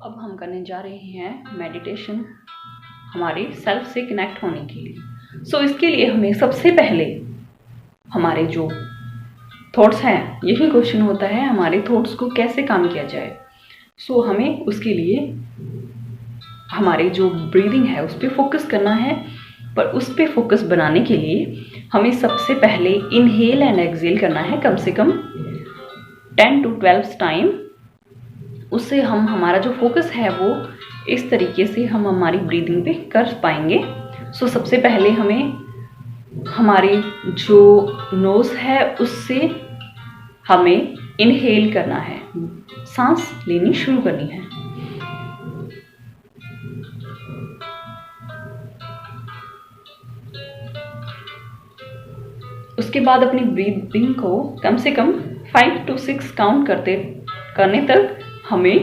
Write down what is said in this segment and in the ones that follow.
अब हम करने जा रहे हैं मेडिटेशन हमारे सेल्फ से कनेक्ट होने के लिए। सो इसके लिए हमें सबसे पहले हमारे जो थॉट्स हैं, यही क्वेश्चन होता है हमारे थॉट्स को कैसे काम किया जाए। सो हमें उसके लिए हमारे जो ब्रीदिंग है उस पर फोकस करना है। पर उस पर फोकस बनाने के लिए हमें सबसे पहले इनहेल एंड एक्सहेल करना है कम से कम 10 to 12 टाइम। उससे हम हमारा जो फोकस है वो इस तरीके से हम हमारी ब्रीदिंग पे कर पाएंगे। सो सबसे पहले हमें हमारे जो नोज़ है उससे हमें इनहेल करना है, सांस लेनी शुरू करनी है। उसके बाद अपनी ब्रीदिंग को कम से कम 5 to 6 काउंट करने तक हमें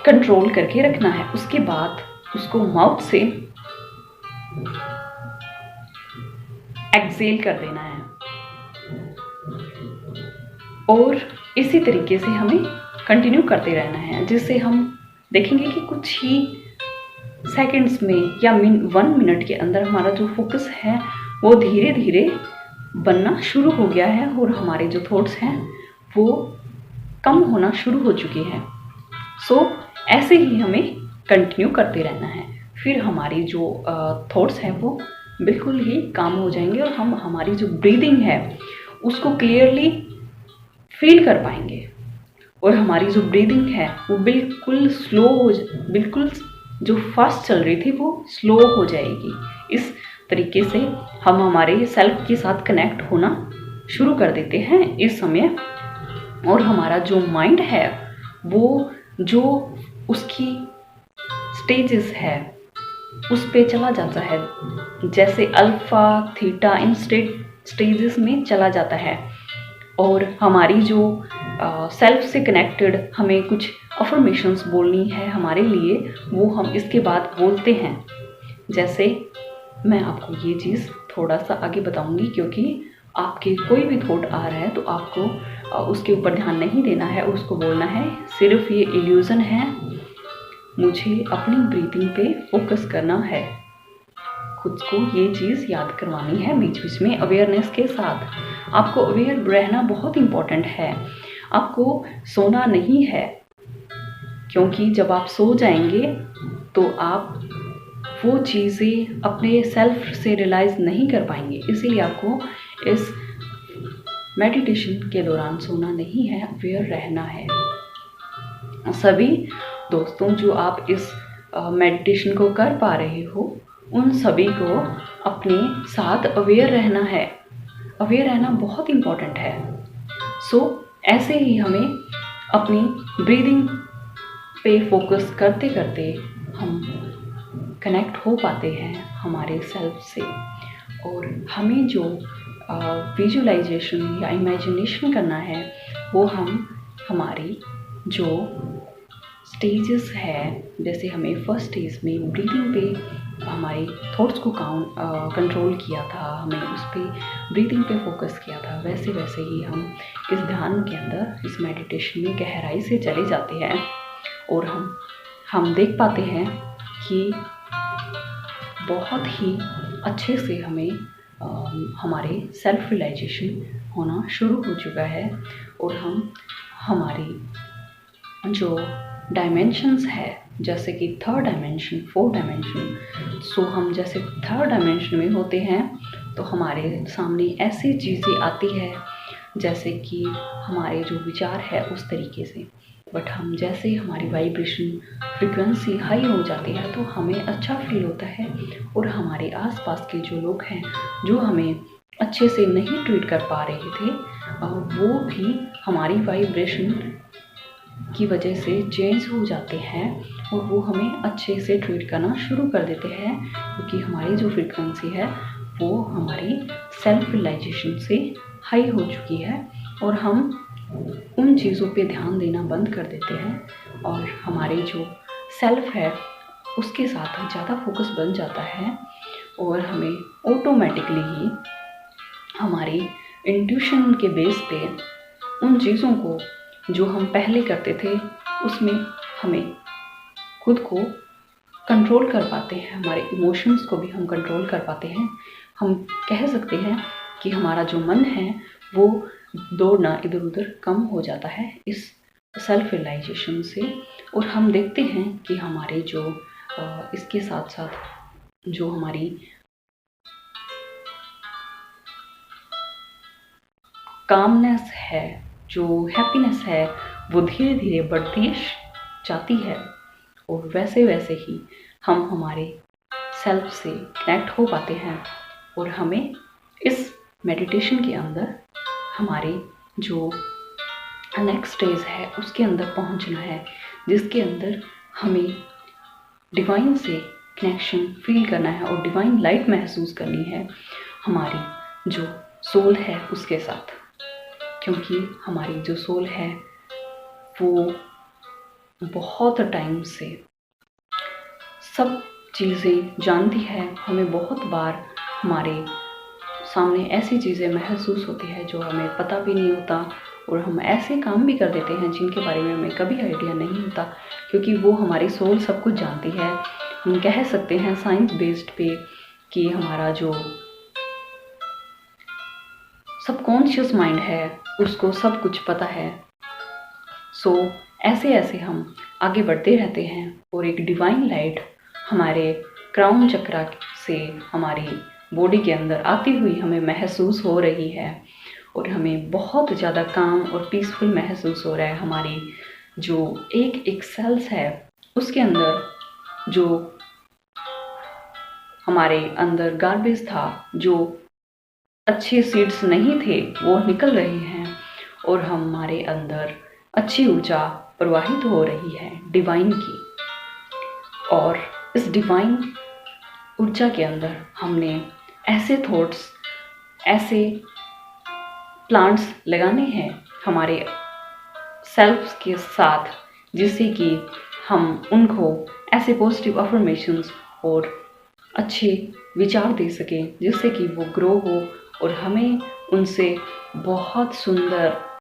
कंट्रोल करके रखना है। उसके बाद उसको माउथ से एक्सहेल कर देना है और इसी तरीके से हमें कंटिन्यू करते रहना है, जिससे हम देखेंगे कि कुछ ही सेकंड्स में या 1 मिनट के अंदर हमारा जो फोकस है वो धीरे धीरे बनना शुरू हो गया है और हमारे जो थॉट्स हैं वो कम होना शुरू हो चुके हैं। सो ऐसे ही हमें कंटिन्यू करते रहना है। फिर हमारी जो थॉट्स हैं वो बिल्कुल ही काम हो जाएंगे और हम हमारी जो ब्रीदिंग है उसको क्लियरली फील कर पाएंगे और हमारी जो ब्रीदिंग है वो बिल्कुल बिल्कुल जो फास्ट चल रही थी वो स्लो हो जाएगी। इस तरीके से हम हमारे सेल्फ के साथ कनेक्ट होना शुरू कर देते हैं इस समय। और हमारा जो माइंड है वो जो उसकी स्टेजेस है उस पे चला जाता है, जैसे अल्फा थीटा इन स्टेजेस में चला जाता है। और हमारी जो सेल्फ से कनेक्टेड हमें कुछ अफर्मेशंस बोलनी है हमारे लिए, वो हम इसके बाद बोलते हैं। जैसे मैं आपको ये चीज़ थोड़ा सा आगे बताऊंगी, क्योंकि आपके कोई भी थॉट आ रहा है तो आपको उसके ऊपर ध्यान नहीं देना है, उसको बोलना है सिर्फ ये इल्यूज़न है, मुझे अपनी ब्रीथिंग पे फोकस करना है। खुद को ये चीज़ याद करवानी है बीच बीच में अवेयरनेस के साथ। आपको अवेयर रहना बहुत इम्पॉर्टेंट है। आपको सोना नहीं है, क्योंकि जब आप सो जाएंगे तो आप वो चीज़ें अपने सेल्फ से रियलाइज़ नहीं कर पाएंगे। इसीलिए आपको इस मेडिटेशन के दौरान सोना नहीं है, अवेयर रहना है। सभी दोस्तों जो आप इस मेडिटेशन को कर पा रहे हो उन सभी को अपने साथ अवेयर रहना है। अवेयर रहना बहुत इम्पॉर्टेंट है। सो ऐसे ही हमें अपनी ब्रीदिंग पे फोकस करते करते हम कनेक्ट हो पाते हैं हमारे सेल्फ से। और हमें जो विजुअलाइजेशन या इमेजिनेशन करना है वो हम हमारी जो स्टेजेस है, जैसे हमें फर्स्ट स्टेज में ब्रीदिंग पे हमारे थॉट्स को कंट्रोल किया था, हमें उस पर ब्रीदिंग पे फोकस किया था, वैसे वैसे ही हम इस ध्यान के अंदर, इस मेडिटेशन में गहराई से चले जाते हैं और हम देख पाते हैं कि बहुत ही अच्छे से हमें हमारे सेल्फ रियलाइजेशन होना शुरू हो चुका है। और हम हमारी जो डायमेंशंस है, जैसे कि 3rd डायमेंशन, 4th डायमेंशन, सो हम जैसे 3rd डायमेंशन में होते हैं तो हमारे सामने ऐसी चीज़ें आती है जैसे कि हमारे जो विचार है उस तरीके से। बट हम जैसे हमारी वाइब्रेशन फ्रिक्वेंसी हाई हो जाती है तो हमें अच्छा फील होता है और हमारे आसपास के जो लोग हैं जो हमें अच्छे से नहीं ट्रीट कर पा रहे थे वो भी हमारी वाइब्रेशन की वजह से चेंज हो जाते हैं और वो हमें अच्छे से ट्रीट करना शुरू कर देते हैं, क्योंकि हमारी जो फ्रीक्वेंसी है वो हमारी सेल्फ रियलाइजेशन से हाई हो चुकी है और हम उन चीज़ों पे ध्यान देना बंद कर देते हैं और हमारे जो सेल्फ है उसके साथ ज़्यादा फोकस बन जाता है और हमें ऑटोमेटिकली ही हमारी इंट्यूशन के बेस पे उन चीज़ों को जो हम पहले करते थे उसमें हमें खुद को कंट्रोल कर पाते हैं, हमारे इमोशंस को भी हम कंट्रोल कर पाते हैं। हम कह सकते हैं कि हमारा जो मन है वो दौड़ना इधर उधर कम हो जाता है इस सेल्फ रियलाइजेशन से। और हम देखते हैं कि हमारे जो इसके साथ साथ जो हमारी कामनेस है, जो हैप्पीनेस है, वो धीरे धीरे बढ़ती जाती है। और वैसे वैसे ही हम हमारे सेल्फ से कनेक्ट हो पाते हैं। और हमें इस मेडिटेशन के अंदर हमारे जो नेक्स्ट स्टेज है उसके अंदर पहुंचना है, जिसके अंदर हमें डिवाइन से कनेक्शन फील करना है और डिवाइन लाइट महसूस करनी है हमारी जो सोल है उसके साथ। क्योंकि हमारी जो सोल है वो बहुत टाइम से सब चीज़ें जानती है। हमें बहुत बार हमारे सामने ऐसी चीज़ें महसूस होती है जो हमें पता भी नहीं होता, और हम ऐसे काम भी कर देते हैं जिनके बारे में हमें कभी आइडिया नहीं होता, क्योंकि वो हमारी सोल सब कुछ जानती है। हम कह सकते हैं साइंस बेस्ड पे कि हमारा जो सबकॉन्शियस माइंड है उसको सब कुछ पता है। सो ऐसे ऐसे हम आगे बढ़ते रहते हैं और एक डिवाइन लाइट हमारे क्राउन चक्रा से हमारी बॉडी के अंदर आती हुई हमें महसूस हो रही है, और हमें बहुत ज़्यादा काम और पीसफुल महसूस हो रहा है। हमारी जो एक एक सेल्स है उसके अंदर जो हमारे अंदर गार्बेज था, जो अच्छे सीड्स नहीं थे, वो निकल रहे हैं और हमारे अंदर अच्छी ऊर्जा प्रवाहित हो रही है डिवाइन की। और इस डिवाइन ऊर्जा के अंदर हमने ऐसे थॉट्स, ऐसे प्लांट्स लगाने हैं हमारे सेल्फ के साथ, जिससे कि हम उनको ऐसे पॉजिटिव अफर्मेशंस और अच्छे विचार दे सकें, जिससे कि वो ग्रो हो और हमें उनसे बहुत सुंदर